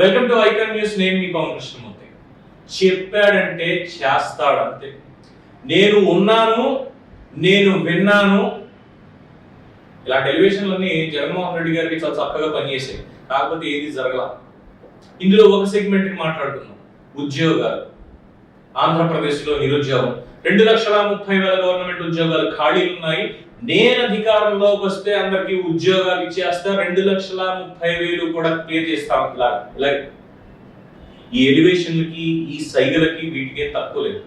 Welcome to icon news. నేను మీ పవన్ కృష్ణమూర్తి. చెప్పాడంటే చేస్తాడంతే. నేను ఉన్నాను, నేను విన్నాను. ఇలా టెలివిజన్లోని జగన్మోహన్ రెడ్డి గారికి చాలా చక్కగా పనిచేసాయి, కాకపోతే ఏది జరగల. ఇందులో ఒక సెగ్మెంట్ మాట్లాడుతున్నాం, ఉద్యోగాలు. ఆంధ్రప్రదేశ్లో నిరుద్యోగం 2,30,000 గవర్నమెంట్ ఉద్యోగాలు ఖాళీలు ఉన్నాయి. నేను అధికారంలోకి వస్తే అందరికి ఉద్యోగాలు ఇచ్చేస్తా, 2,30,000 కూడా క్లియర్ చేస్తాం. ఇలా ఈ ఎలివేషన్లకి, ఈ సైగలకి వీటికి తక్కువ లేదు.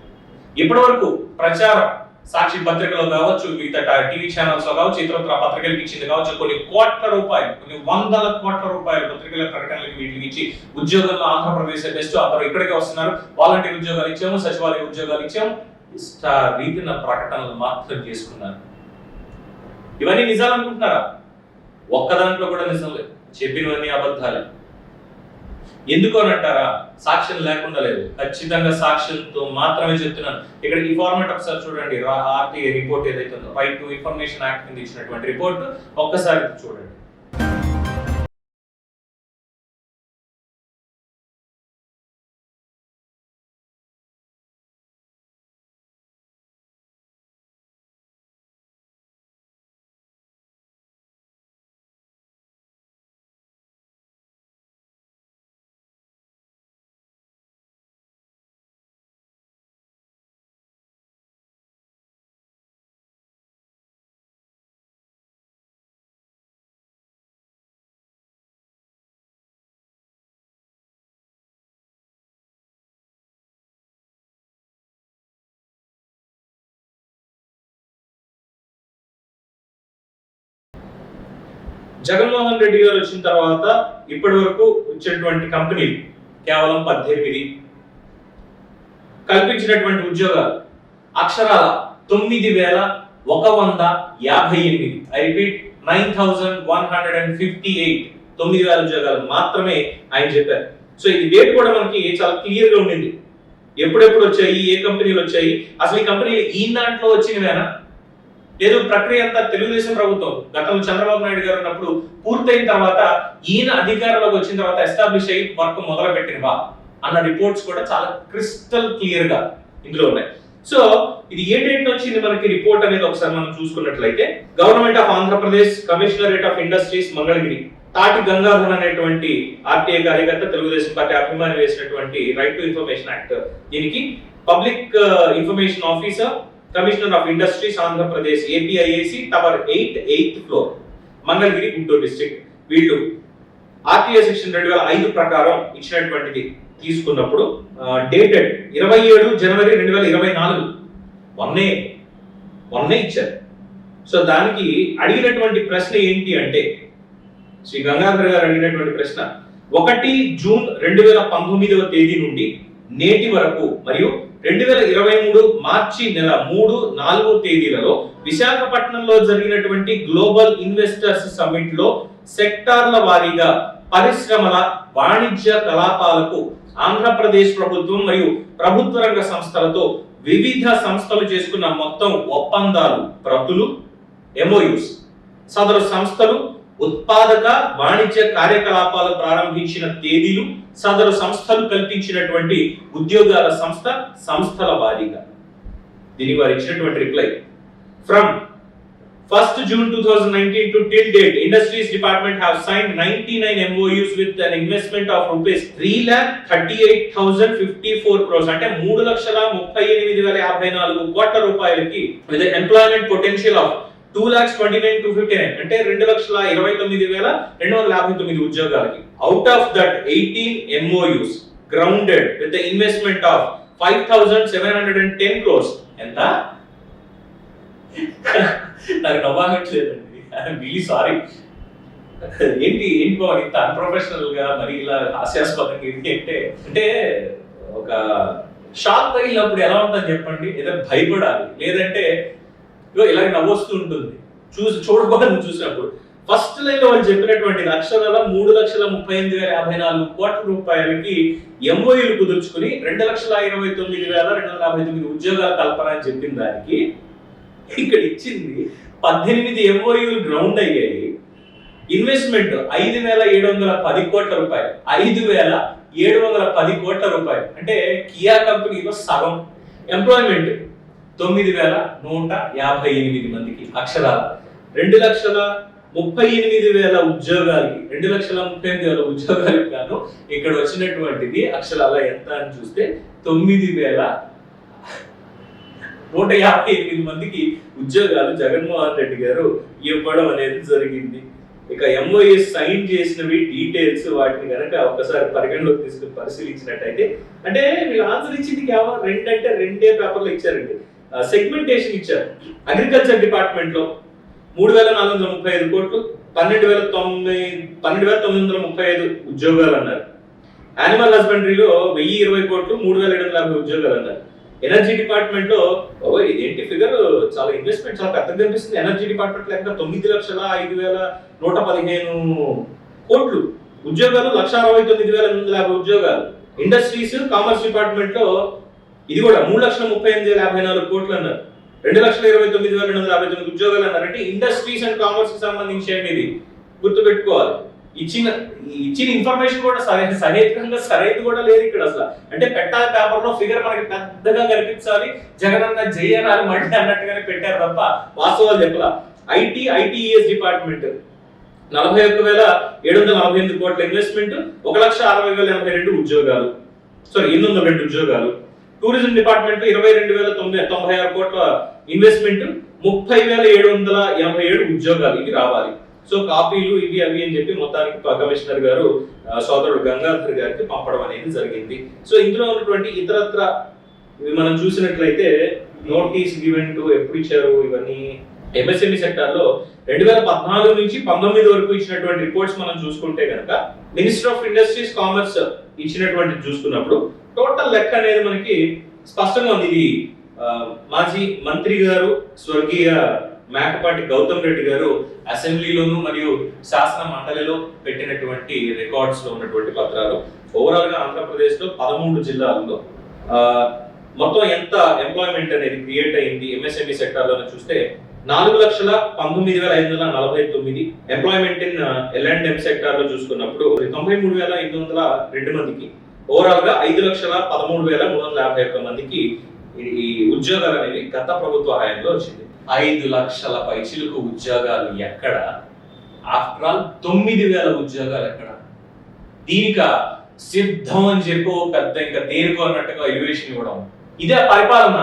ఇప్పటి వరకు ప్రచారం సాక్షి పత్రికలో కావచ్చు, మిగతా టీవీ ఛానల్స్ లో కావచ్చు, ఇతర పత్రికలకు ఇచ్చింది కావచ్చు, కొన్ని కోట్ల రూపాయలు, కొన్ని వందల కోట్ల రూపాయలు పత్రికల ప్రకటనలకు వీటికి ఇచ్చి ఉద్యోగంలో ఆంధ్రప్రదేశ్ బెస్ట్, అందరూ ఇక్కడికే వస్తున్నారు, వాలంటీర్ ఉద్యోగాలు ఇచ్చాము, సచివాలయ ఉద్యోగాలు ఇచ్చాము, ఇష్ట రీతిన ప్రకటనలు మాత్రం చేసుకున్నారు. ఇవన్నీ నిజాలు అనుకుంటున్నారా? ఒక్క దాంట్లో కూడా నిజం లేదు, చెప్పినవన్నీ అబద్ధాలే. ఎందుకు అని అంటారా? సాక్ష్యం లేకుండా లేదు, ఖచ్చితంగా సాక్ష్యంతో మాత్రమే చెప్తున్నాను. ఇక్కడ ఈ ఫార్మాట్ ఒకసారి చూడండి. ఆర్టీఐ రిపోర్ట్ ఏదైతే ఉందో, రైట్ టు ఇన్ఫర్మేషన్ యాక్ట్ కింద ఇచ్చినటువంటి రిపోర్ట్ ఒక్కసారి చూడండి. జగన్మోహన్ రెడ్డి గారు వచ్చిన తర్వాత ఇప్పటి వరకు వచ్చినటువంటి కంపెనీలు కేవలం 18, కల్పించినటువంటి ఉద్యోగాలు అక్షరాల 9,158. I repeat, 9,158. 9,000 ఉద్యోగాలు మాత్రమే ఆయన చెప్పారు. సో ఇది డేట్ కూడా మనకి చాలా క్లియర్ గా ఉండింది. ఎప్పుడెప్పుడు వచ్చాయి, ఏ కంపెనీలు వచ్చాయి, అసలు ఈ కంపెనీలు ఈ దాంట్లో వచ్చినవేనా, లేదు ప్రక్రియ అంతా తెలుగుదేశం ప్రభుత్వం గతంలో చంద్రబాబు నాయుడు గారు ఉన్నప్పుడు పూర్తయిన తర్వాత ఈయన అధికారంలోకి వచ్చిన తర్వాత ఎస్టాబ్లిష్ అయ్యి వర్క్ మొదలు పెట్టినవా అన్న రిపోర్ట్స్ కూడా చాలా క్రిస్టల్ క్లియర్ గా ఇందులో ఉన్నాయి. సో ఇది ఏ డేట్ వచ్చింది మనకి రిపోర్ట్ అనేది ఒకసారి మనం చూసుకున్నట్లయితే, government of Andhra Pradesh, commissionerate of industries Mangalagiri, తాటి గంగాధర్ అనేటువంటి ఆర్టీఐ కార్యకర్త, తెలుగుదేశం పార్టీ అభిమాని వేసినటువంటి రైట్ టు ఇన్ఫర్మేషన్ యాక్ట్, దీనికి public information officer, commissioner of industries Andhra Pradesh, APIAC, tower 8, 8th floor, Mangalagiri, Guntur district. వీళ్ళు ఆర్టీఐ సెక్షన్ 2005 ప్రకారం ఇచ్చినటువంటిది తీసుకున్నప్పుడు డేటెడ్ 27 జనవరి 2024, మొన్నే ఇచ్చారు. సో దానికి అడిగినటువంటి ప్రశ్న ఏంటి అంటే, శ్రీ గంగాధర్ గారు అడిగినటువంటి ప్రశ్న 1 జూన్ 2019వ తేదీ నుండి నేటి వరకు మరియు 2023 మార్చి నెల 3, 4 తేదీలలో విశాఖపట్నంలో జరిగినటువంటి గ్లోబల్ ఇన్వెస్టర్స్ సమ్మిట్ లో సెక్టార్ల వారీగా పరిశ్రమల వాణిజ్య కలాపాలకు ఆంధ్రప్రదేశ్ ప్రభుత్వం మరియు ప్రభుత్వ రంగ సంస్థలతో వివిధ సంస్థలు చేసుకున్న మొత్తం ఒప్పందాలు, ప్రతులు, ఎంఓయూస్, సదరు సంస్థలు ఉత్పాదక వాణిజ్య కార్యకలాపాలు ప్రారంభించిన తేదీలు, సదరు సంస్థలు కల్పించినటువంటి ఉద్యోగాల సంస్థల వారీగా. దీనికి వారు ఇచ్చినటువంటి reply, from 1st June 2019 to till date, Industries Department have signed 99 MOUs with an investment of rupees 3,38,054 crores, అంటే 3,38,054 కోట్ల రూపాయలకి, with an employment potential of 2,29,259, అంటే 2,29,259 ఉద్యోగాలకి. Out of that 18 MOUs grounded with the investment of 5,710 crores. ఎంత? నాకు నవ్వాగట్లేదండి, I'm really sorry. ఏంటి బాబు ఇంత unprofessional గా మరి ఇలా హాస్యాస్పదంగా ఇది అంటే ఒక షాక్ తగిలినప్పుడు ఎలా ఉంటుందని చెప్పండి, ఏదో భయపడాలి, లేదంటే ఇలాగ నవ్వొస్తూ ఉంటుంది చూడకూడదు చూసినప్పుడు. ఫస్ట్ లైన్ లో వాళ్ళు చెప్పినటువంటి అక్షరాల 3,38,054 కోట్ల రూపాయలకి ఎంఓయూలు కుదుర్చుకుని 2,29,259 ఉద్యోగాల కల్పన అని చెప్పిన దానికి ఇక్కడ ఇచ్చింది 18 ఎంఓయూలు గ్రౌండ్ అయ్యాయి, ఇన్వెస్ట్మెంట్ 5,710 కోట్ల రూపాయలు. 5,710 కోట్ల రూపాయలు అంటే కియా కంపెనీలో సగం. ఎంప్లాయ్మెంట్ 9,158 మందికి అక్షరాల 2,38,000 ఉద్యోగాలకి 2,38,000 ఉద్యోగాలకు గాను ఇక్కడ వచ్చినటువంటిది అక్షరాల ఎంత అని చూస్తే 9,158 మందికి ఉద్యోగాలు జగన్మోహన్ రెడ్డి గారు ఇవ్వడం అనేది జరిగింది. ఇక ఎంఓఎస్ సైన్ చేసినవి డీటెయిల్స్ వాటిని కనుక ఒకసారి పరిగణలోకి తీసుకుని పరిశీలించినట్టయితే అంటే వీళ్ళు ఆన్సర్ ఇచ్చింది కేవలం రెండే పేపర్లు ఇచ్చారండి. సెగ్మెంటేషన్ ఇచ్చారు. అగ్రికల్చర్ డిపార్ట్మెంట్ లో 3,435 కోట్లు, 12,935 ఉద్యోగాలు అన్నారు. యానిమల్ హస్బెండరీలో 1,020 కోట్లు, 3,750 ఉద్యోగాలు అన్నారు. ఎనర్జీ డిపార్ట్మెంట్ లో ఇదేంటి ఫిగర్ చాలా ఇన్వెస్ట్మెంట్ చాలా పెద్దగా కనిపిస్తుంది. ఎనర్జీ డిపార్ట్మెంట్ లెక్క 9,05,115 కోట్లు ఉద్యోగాలు, 1,69,850 ఉద్యోగాలు. ఇండస్ట్రీస్ కామర్స్ డిపార్ట్మెంట్ లో ఇది కూడా 3,38,054 కోట్లు అన్నారు. 2,29,259 ఉద్యోగాలు అన్నారు. అంటే ఇండస్ట్రీస్ అండ్ కామర్స్ కి సంబంధించి ఇది గుర్తుపెట్టుకోవాలి. ఇచ్చిన ఇన్ఫర్మేషన్ కూడా సరైనది కూడా లేదు ఇక్కడ అసలు. అంటే పెట్టాలి పేపర్ లో ఫిగర్ మనకి పెద్దగా కనిపించాలి, జగనన్న జయనాలు మళ్ళీ అన్నట్టుగానే పెట్టారు తప్ప వాస్తవాలు చెప్పలా. ఐటీఈఎస్ డిపార్ట్మెంట్ 41,748 కోట్ల ఇన్వెస్ట్మెంట్, 1,60,082 ఉద్యోగాలు, 802 ఉద్యోగాలు. టూరిజం డిపార్ట్మెంట్ లో 22,996 కోట్ల ఇన్వెస్ట్మెంట్, 30,787 ఉద్యోగాలు ఇవి రావాలి. సో కాపీలు ఇవి అవి అని చెప్పి మొత్తానికి కమిషనర్ గారు సోదరుడు గంగాధర్ గారికి పంపడం అనేది జరిగింది. సో ఇందులో ఉన్నటువంటి ఇతరత్ర మనం చూసినట్లయితే నోటీస్ గివెన్ టు ఎప్పుడు ఇచ్చారు ఇవన్నీ ఎంఎస్ఎంఈ సెక్టార్ లో 2014 నుంచి 19 వరకు ఇచ్చినటువంటి రిపోర్ట్స్ మనం చూసుకుంటే కనుక మినిస్టర్ ఆఫ్ ఇండస్ట్రీస్ కామర్స్ ఇచ్చినటువంటి చూసుకున్నప్పుడు టోటల్ లెక్క అనేది మనకి స్పష్టంగా ఉంది. ఇది మాజీ మంత్రి గారు స్వర్గీయ మేకపాటి గౌతమ్ రెడ్డి గారు అసెంబ్లీలోను మరియు శాసన మండలిలో పెట్టినటువంటి రికార్డ్స్ లో ఉన్నటువంటి పత్రాలు. ఓవరాల్ గా ఆంధ్రప్రదేశ్ లో 13 జిల్లాల్లో మొత్తం ఎంత ఎంప్లాయ్మెంట్ అనేది క్రియేట్ అయింది ఎంఎస్ఎంఈ సెక్టార్ లో చూస్తే 4,19,549 ఎంప్లాయ్మెంట్ ఇన్ L&M సెక్టార్ లో చూసుకున్నప్పుడు 93,802 మందికి, ఓవరాల్ గా 5,13,351 మందికి ఈ ఉద్యోగాలు అనేవి గత ప్రభుత్వ హయాంలో వచ్చింది. 5 లక్షల పైచిలకు ఉద్యోగాలు ఎక్కడ? ఆఫ్టర్ ఆల్ 9,000 ఉద్యోగాలు ఎక్కడ? దీనిక సిద్ధం అని చెప్పి పెద్ద ఇంకా దేనికో అన్నట్టుగా ఎలివేషన్ ఇవ్వడం, ఇదే పరిపాలన.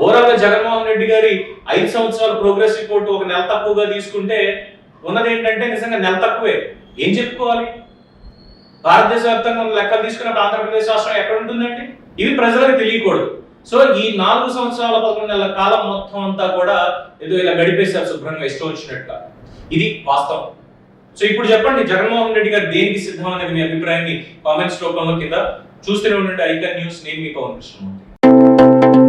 ఓవరాల్ గా జగన్మోహన్ రెడ్డి గారి 5 సంవత్సరాల ప్రోగ్రెస్ రిపోర్ట్ ఒక నెల తక్కువగా తీసుకుంటే ఉన్నది ఏంటంటే నిజంగా నెల తక్కువే. ఏం చెప్పుకోవాలి? భారతదేశ వ్యాప్తంగా ఉన్న లెక్కలు తీసుకున్నప్పుడు ఆంధ్రప్రదేశ్ రాష్ట్రం ఎక్కడ ఉంటుందండి? ఇవి ప్రజలకు తెలియకూడదు. సో ఈ 4 సంవత్సరాల 11 నెలల కాలం మొత్తం అంతా కూడా ఏదో ఇలా గడిపేశారు శుభ్రంగా ఇష్టం వచ్చినట్టుగా. ఇది వాస్తవం. సో ఇప్పుడు చెప్పండి, జగన్మోహన్ రెడ్డి గారు దేనికి సిద్ధం అనేది మీ అభిప్రాయాన్ని కామెంట్స్ రూపంలో కింద చూస్తూనే ఉండండి. Icon news. నేను మీ పవన్ కృష్ణమూర్తి.